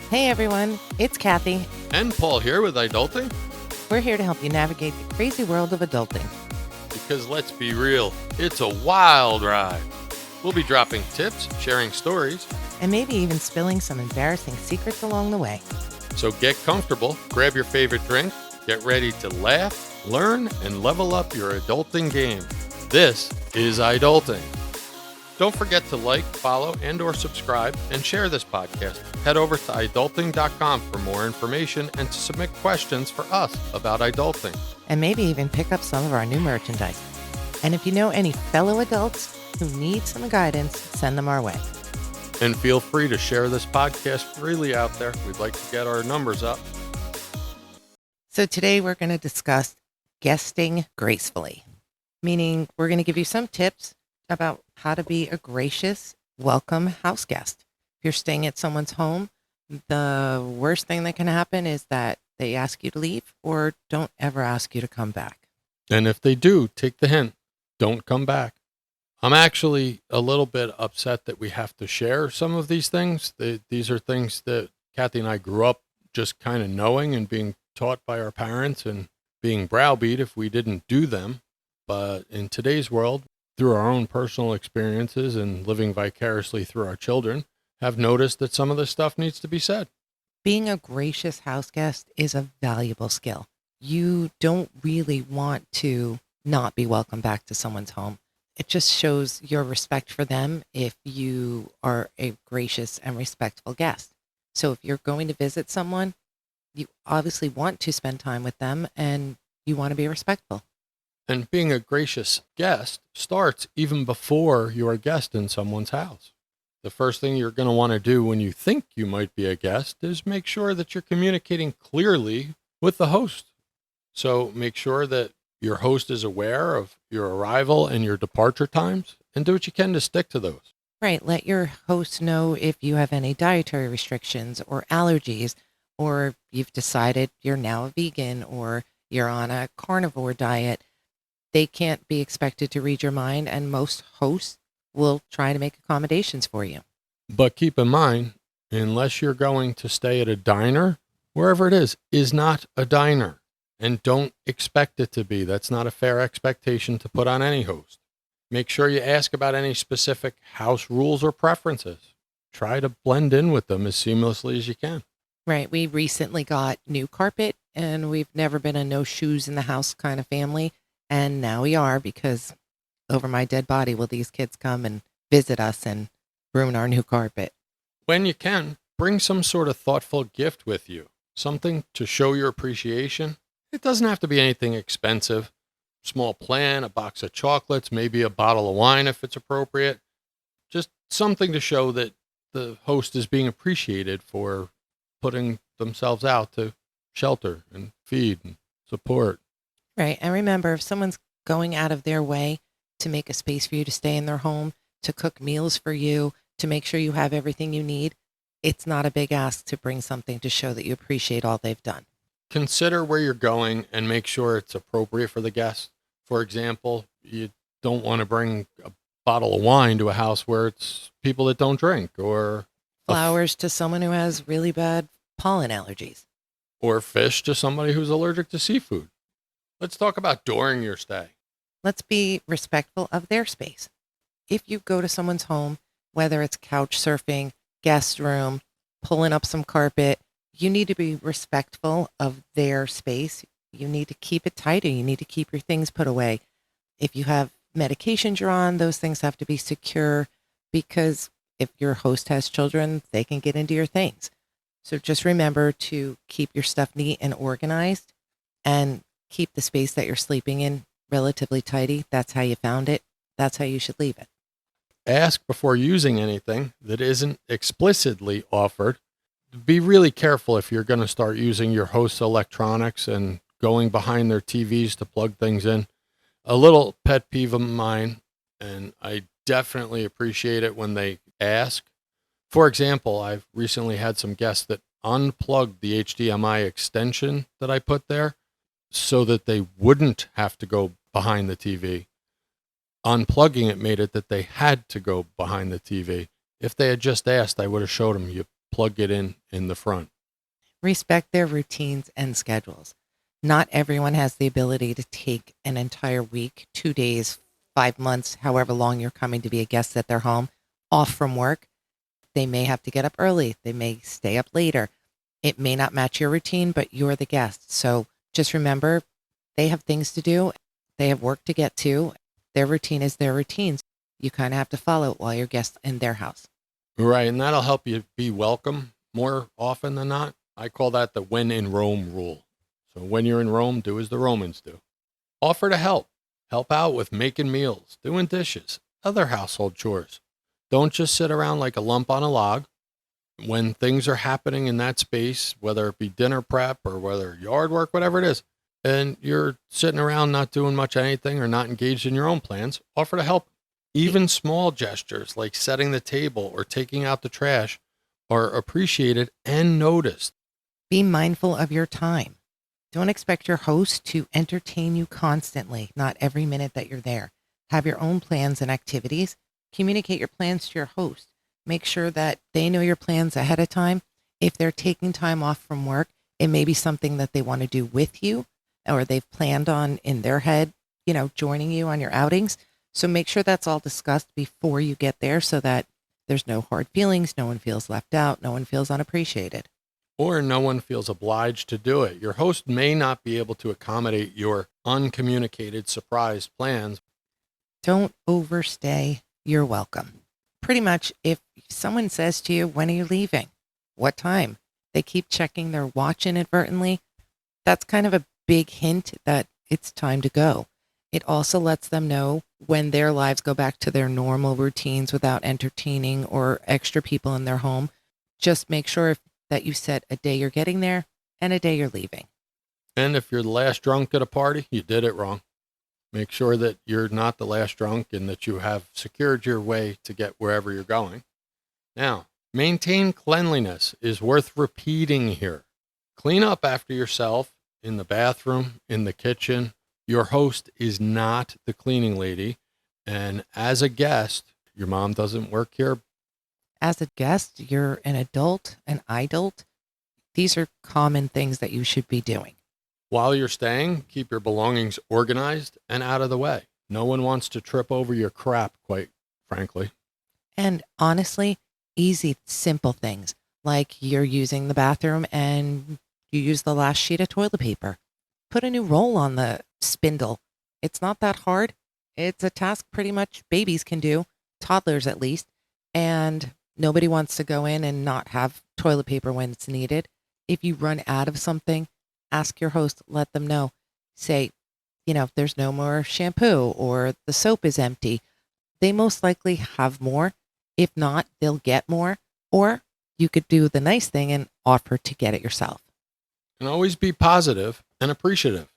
Hey everyone, it's Kathy. And Paul here with iDulting. We're here to help you navigate the crazy world of adulting. Because let's be real, it's a wild ride. We'll be dropping tips, sharing stories, And maybe even spilling some embarrassing secrets along the way. so get comfortable, grab your favorite drink, get ready to laugh, learn, and level up your adulting game. This is iDulting. Don't forget to like, follow, and or subscribe, and share this podcast. Head over to iDulting.com for more information and to submit questions for us about iDulting. And maybe even pick up some of our new merchandise. And if you know any fellow adults who need some guidance, send them our way. And feel free to share this podcast freely out there. We'd like to get our numbers up. So today we're going to discuss guesting gracefully, meaning we're going to give you some tips about how to be a gracious, welcome house guest. If you're staying at someone's home, the worst thing that can happen is that they ask you to leave or don't ever ask you to come back. And if they do, take the hint. Don't come back. I'm actually a little bit upset that we have to share some of these things. These are things that Kathy and I grew up just kind of knowing and being taught by our parents and being browbeat if we didn't do them. But in today's world, through our own personal experiences and living vicariously through our children, have noticed that some of this stuff needs to be said. Being a gracious house guest is a valuable skill. You don't really want to not be welcome back to someone's home. It just shows your respect for them if you are a gracious and respectful guest. So if you're going to visit someone, you obviously want to spend time with them and you want to be respectful. And being a gracious guest starts even before you're a guest in someone's house. The first thing you're going to want to do when you think you might be a guest is make sure that you're communicating clearly with the host. So make sure that your host is aware of your arrival and your departure times, and do what you can to stick to those. Right. Let your host know if you have any dietary restrictions or allergies, or you've decided you're now a vegan or you're on a carnivore diet. They can't be expected to read your mind, and most hosts will try to make accommodations for you. But keep in mind, unless you're going to stay at a diner, wherever it is not a diner. And don't expect it to be. That's not a fair expectation to put on any host. Make sure you ask about any specific house rules or preferences. Try to blend in with them as seamlessly as you can. Right. We recently got new carpet, and we've never been a no shoes in the house kind of family. And now we are, because over my dead body will these kids come and visit us and ruin our new carpet. When you can, bring some sort of thoughtful gift with you. Something to show your appreciation. It doesn't have to be anything expensive. Small plant, a box of chocolates, maybe a bottle of wine if it's appropriate. Just something to show that the host is being appreciated for putting themselves out to shelter and feed and support. Right. And remember, if someone's going out of their way to make a space for you to stay in their home, to cook meals for you, to make sure you have everything you need, it's not a big ask to bring something to show that you appreciate all they've done. Consider where you're going and make sure it's appropriate for the guest. For example, you don't want to bring a bottle of wine to a house where it's people that don't drink, or Flowers to someone who has really bad pollen allergies. or fish to somebody who's allergic to seafood. Let's talk about during your stay. Let's be respectful of their space. If you go to someone's home, whether it's couch surfing, guest room, pulling up some carpet, you need to be respectful of their space. You need to keep it tidy. You need to keep your things put away. If you have medications you're on, those things have to be secure, because if your host has children, they can get into your things. So just remember to keep your stuff neat and organized, and keep the space that you're sleeping in relatively tidy. That's how you found it. That's how you should leave it. Ask before using anything that isn't explicitly offered. Be really careful if you're going to start using your host's electronics and going behind their TVs to plug things in. A little pet peeve of mine, and I definitely appreciate it when they ask. For example, I've recently had some guests that unplugged the HDMI extension that I put there so that they wouldn't have to go behind the TV. Unplugging it made it that they had to go behind the TV. If they had just asked, I would have showed them, you plug it in the front. Respect their routines and schedules. Not everyone has the ability to take an entire week, 2 days, 5 months, however long you're coming to be a guest at their home, off from work. They may have to get up early. They may stay up later. It may not match your routine, but you're the guest. So just remember, they have things to do. They have work to get to. Their routine is their routines. You kind of have to follow it while you're guests in their house. Right. And that'll help you be welcome more often than not. I call that the when in Rome rule. So when you're in Rome, do as the Romans do. Offer to help. Help out with making meals, doing dishes, other household chores. Don't just sit around like a lump on a log. When things are happening in that space, whether it be dinner prep or whether yard work, whatever it is, and you're sitting around not doing much anything or not engaged in your own plans, offer to help. Even small gestures like setting the table or taking out the trash are appreciated and noticed. Be mindful of your time. Don't expect your host to entertain you constantly, not every minute that you're there. Have your own plans and activities. Communicate your plans to your host. Make sure that they know your plans ahead of time. If they're taking time off from work, it may be something that they want to do with you or they've planned on in their head, joining you on your outings. So make sure that's all discussed before you get there so that there's no hard feelings. No one feels left out. No one feels unappreciated. Or no one feels obliged to do it. Your host may not be able to accommodate your uncommunicated surprise plans. Don't overstay your welcome. Pretty much, if someone says to you, when are you leaving? What time? They keep checking their watch inadvertently. That's kind of a big hint that it's time to go. It also lets them know when their lives go back to their normal routines without entertaining or extra people in their home. Just make sure that you set a day you're getting there and a day you're leaving. And if you're the last drunk at a party, you did it wrong. Make sure that you're not the last drunk and that you have secured your way to get wherever you're going. Now, maintain cleanliness is worth repeating here. Clean up after yourself in the bathroom, in the kitchen. Your host is not the cleaning lady. And as a guest, your mom doesn't work here. As a guest, you're an adult, an iDult. These are common things that you should be doing. While you're staying, keep your belongings organized and out of the way. No one wants to trip over your crap, quite frankly. And honestly, easy, simple things like you're using the bathroom and you use the last sheet of toilet paper. Put a new roll on the spindle. It's not that hard. It's a task pretty much babies can do, toddlers at least. And nobody wants to go in and not have toilet paper when it's needed. If you run out of something, ask your host, let them know. Say, there's no more shampoo or the soap is empty. They most likely have more. If not, they'll get more. Or you could do the nice thing and offer to get it yourself. And always be positive and appreciative.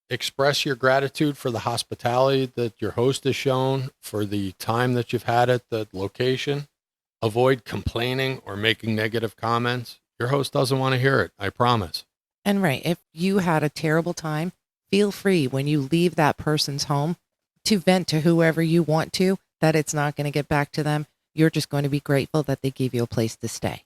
Express your gratitude for the hospitality that your host has shown, for the time that you've had at the location. Avoid complaining or making negative comments. Your host doesn't want to hear it, I promise. And right, if you had a terrible time, feel free when you leave that person's home to vent to whoever you want to, that it's not going to get back to them. You're just going to be grateful that they gave you a place to stay.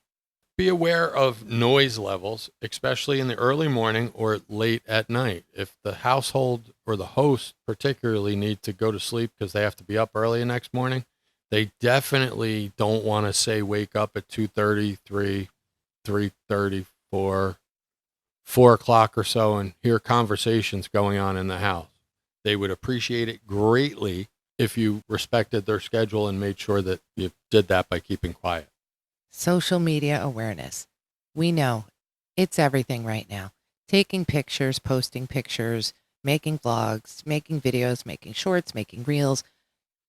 Be aware of noise levels, especially in the early morning or late at night. If the household or the host particularly need to go to sleep because they have to be up early the next morning, they definitely don't want to say wake up at 2:30, 3:30, 4 o'clock or so and hear conversations going on in the house. They would appreciate it greatly if you respected their schedule and made sure that you did that by keeping quiet. Social media awareness. We know it's everything right now. Taking pictures, posting pictures, making vlogs, making videos, making shorts, making reels.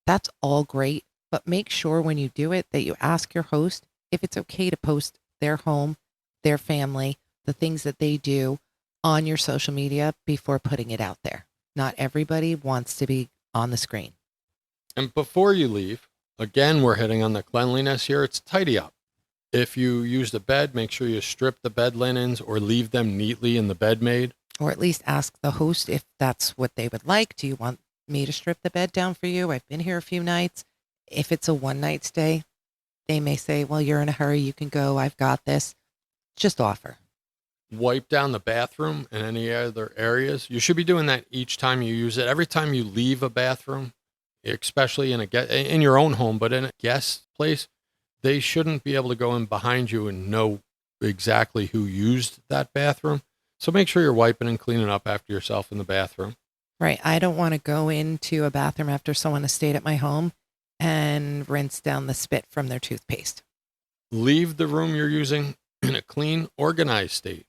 That's all great, but make sure when you do it that you ask your host if it's okay to post their home, their family, the things that they do on your social media before putting it out there. Not everybody wants to be on the screen. And before you leave, again, we're hitting on the cleanliness here. It's tidy up. If you use the bed, make sure you strip the bed linens or leave them neatly in the bed made. Or at least ask the host if that's what they would like. Do you want me to strip the bed down for you? I've been here a few nights. If it's a one night stay, They may say, well, you're in a hurry. You can go. I've got this. Just offer. Wipe down the bathroom and any other areas. You should be doing that each time you use it. Every time you leave a bathroom, especially in your own home, but in a guest place, they shouldn't be able to go in behind you and know exactly who used that bathroom. So make sure you're wiping and cleaning up after yourself in the bathroom. Right. I don't want to go into a bathroom after someone has stayed at my home and rinse down the spit from their toothpaste. Leave the room you're using in a clean, organized state.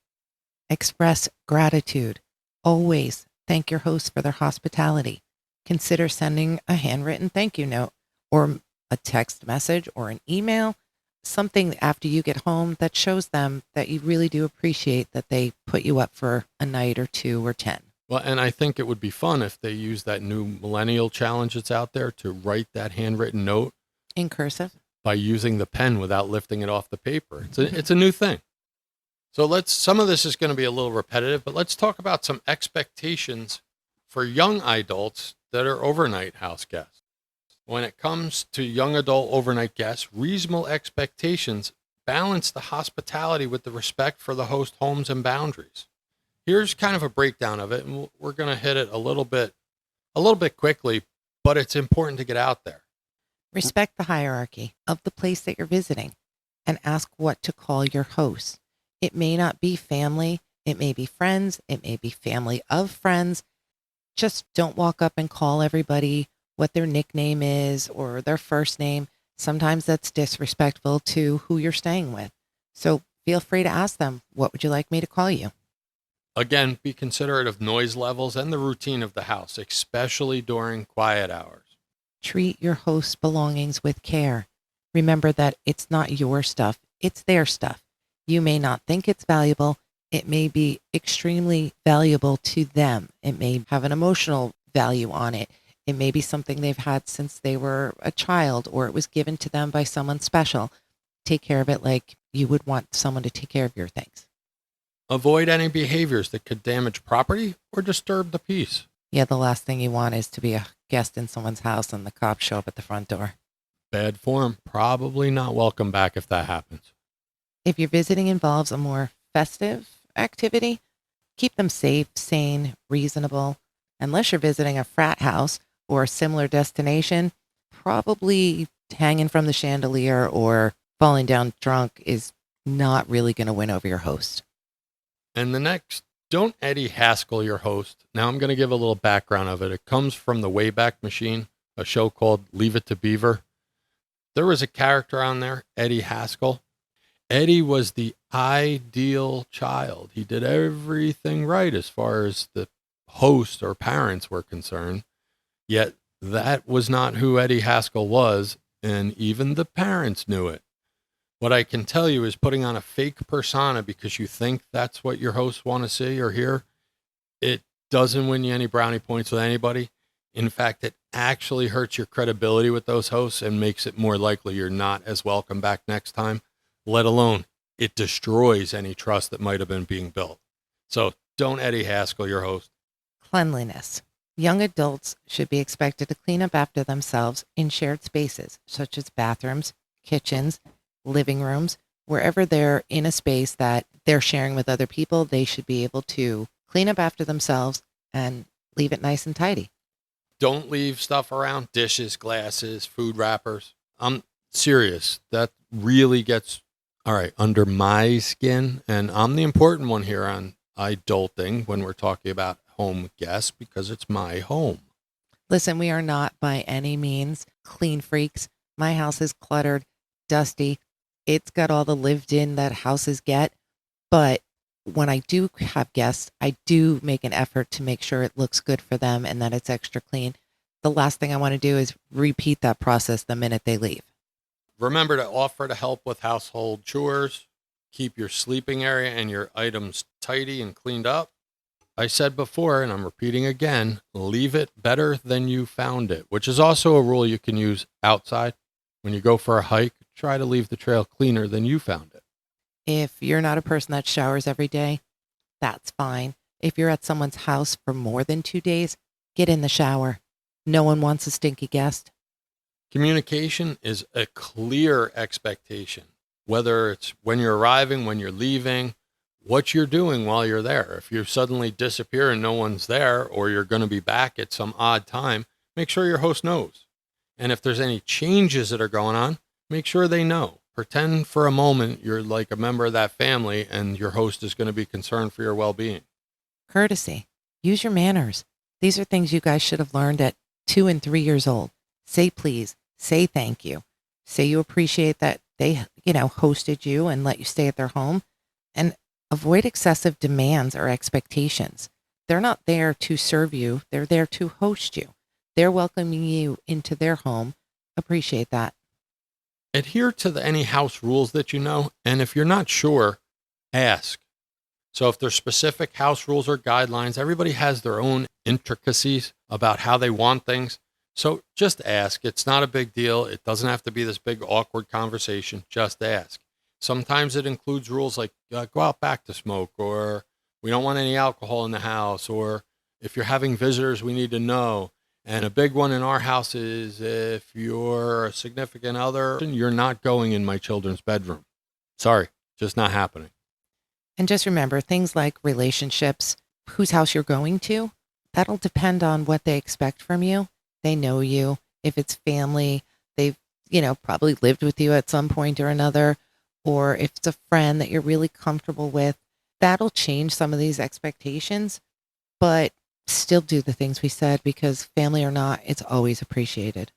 Express gratitude. Always thank your host for their hospitality. Consider sending a handwritten thank you note or a text message or an email, something after you get home that shows them that you really do appreciate that they put you up for a night or 2 or 10. Well, and I think it would be fun if they use that new millennial challenge that's out there to write that handwritten note In cursive. by using the pen without lifting it off the paper. It's a new thing. So some of this is going to be a little repetitive, but let's talk about some expectations for young adults that are overnight house guests. When it comes to young adult overnight guests, reasonable expectations balance the hospitality with the respect for the host homes and boundaries. Here's kind of a breakdown of it, and we're going to hit it a little bit quickly, but it's important to get out there. Respect the hierarchy of the place that you're visiting and ask what to call your hosts. It may not be family. It may be friends. It may be family of friends. Just don't walk up and call everybody what their nickname is or their first name. Sometimes that's disrespectful to who you're staying with. So feel free to ask them, what would you like me to call you? Again, be considerate of noise levels and the routine of the house, especially during quiet hours. Treat your host's belongings with care. Remember that it's not your stuff. It's their stuff. You may not think it's valuable. It may be extremely valuable to them. It may have an emotional value on it. It may be something they've had since they were a child, or it was given to them by someone special. Take care of it like you would want someone to take care of your things. Avoid any behaviors that could damage property or disturb the peace. Yeah, the last thing you want is to be a guest in someone's house and the cops show up at the front door. Bad form. Probably not welcome back if that happens. If your visiting involves a more festive activity, keep them safe, sane, reasonable. Unless you're visiting a frat house or a similar destination, probably hanging from the chandelier or falling down drunk is not really going to win over your host. And the next, don't Eddie Haskell your host. Now I'm going to give a little background of it. It comes from the Wayback Machine, a show called Leave It to Beaver. There was a character on there, Eddie Haskell. Eddie was the ideal child. He did everything right as far as the host or parents were concerned. Yet that was not who Eddie Haskell was, and even the parents knew it. What I can tell you is putting on a fake persona because you think that's what your hosts want to see or hear, it doesn't win you any brownie points with anybody. In fact, it actually hurts your credibility with those hosts and makes it more likely you're not as welcome back next time, let alone it destroys any trust that might have been being built. So don't Eddie Haskell your host. Cleanliness. Young adults should be expected to clean up after themselves in shared spaces, such as bathrooms, kitchens, living rooms. Wherever they're in a space that they're sharing with other people, they should be able to clean up after themselves and leave it nice and tidy. Don't leave stuff around, dishes, glasses, food wrappers. I'm serious. That really gets, all right, under my skin. And I'm the important one here on iDulting when we're talking about home guests because it's my home. Listen, we are not by any means clean freaks. My house is cluttered, dusty. It's got all the lived in that houses get. But when I do have guests, I do make an effort to make sure it looks good for them and that it's extra clean. The last thing I want to do is repeat that process the minute they leave. Remember to offer to help with household chores. Keep your sleeping area and your items tidy and cleaned up. I said before, and I'm repeating again, leave it better than you found it, which is also a rule you can use outside. When you go for a hike, try to leave the trail cleaner than you found it. If you're not a person that showers every day, that's fine. If you're at someone's house for more than 2 days, get in the shower. No one wants a stinky guest. Communication is a clear expectation, whether it's when you're arriving, when you're leaving, what you're doing while you're there. If you suddenly disappear and no one's there, or you're going to be back at some odd time, make sure your host knows. And if there's any changes that are going on, make sure they know. Pretend for a moment you're like a member of that family and your host is going to be concerned for your well-being. Courtesy. Use your manners. These are things you guys should have learned at 2 and 3 years old. Say please. Say thank you. Say you appreciate that they, hosted you and let you stay at their home. And avoid excessive demands or expectations. They're not there to serve you. They're there to host you. They're welcoming you into their home. Appreciate that. Adhere to any house rules that you know, and if you're not sure, ask. So if there's specific house rules or guidelines, everybody has their own intricacies about how they want things. So just ask. It's not a big deal. It doesn't have to be this big awkward conversation. Just ask. Sometimes it includes rules like go out back to smoke, or we don't want any alcohol in the house, or if you're having visitors, we need to know. And a big one in our house is if you're a significant other, you're not going in my children's bedroom. Sorry, just not happening. And just remember things like relationships, whose house you're going to, that'll depend on what they expect from you. They know you. If it's family, they've, probably lived with you at some point or another. Or if it's a friend that you're really comfortable with, that'll change some of these expectations. But still do the things we said, because family or not, it's always appreciated.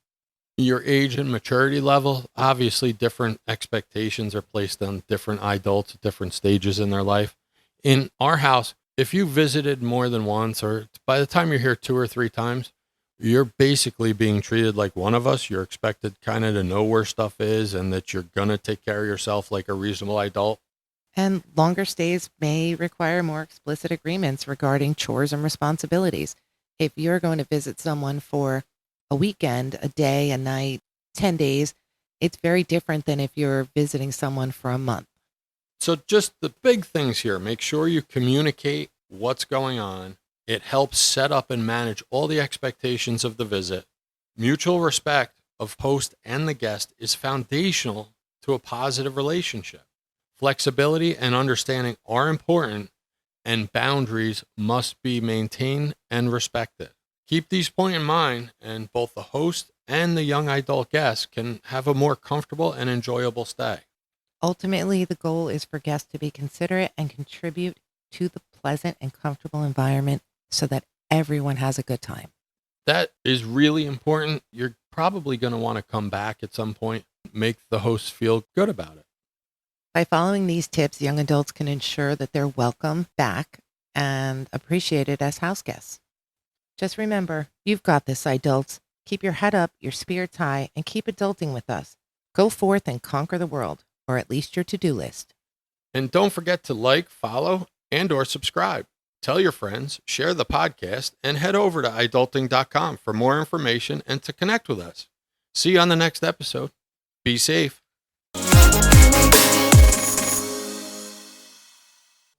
Your age and maturity level, obviously different expectations are placed on different adults at different stages in their life. In our house, if you visited more than once, or by the time you're here 2 or 3 times, you're basically being treated like one of us. You're expected kind of to know where stuff is and that you're going to take care of yourself like a reasonable adult. And longer stays may require more explicit agreements regarding chores and responsibilities. If you're going to visit someone for a weekend, a day, a night, 10 days, it's very different than if you're visiting someone for a month. So just the big things here, make sure you communicate what's going on. It helps set up and manage all the expectations of the visit. Mutual respect of host and the guest is foundational to a positive relationship. Flexibility and understanding are important, and boundaries must be maintained and respected. Keep these points in mind, and both the host and the young adult guest can have a more comfortable and enjoyable stay. Ultimately, the goal is for guests to be considerate and contribute to the pleasant and comfortable environment so that everyone has a good time. That is really important. You're probably going to want to come back at some point, make the host feel good about it. By following these tips, young adults can ensure that they're welcome back and appreciated as house guests. Just remember, you've got this, adults. Keep your head up, your spirits high, and keep adulting with us. Go forth and conquer the world, or at least your to-do list. And don't forget to like, follow, and or subscribe. Tell your friends, share the podcast, and head over to iDulting.com for more information and to connect with us. See you on the next episode. Be safe.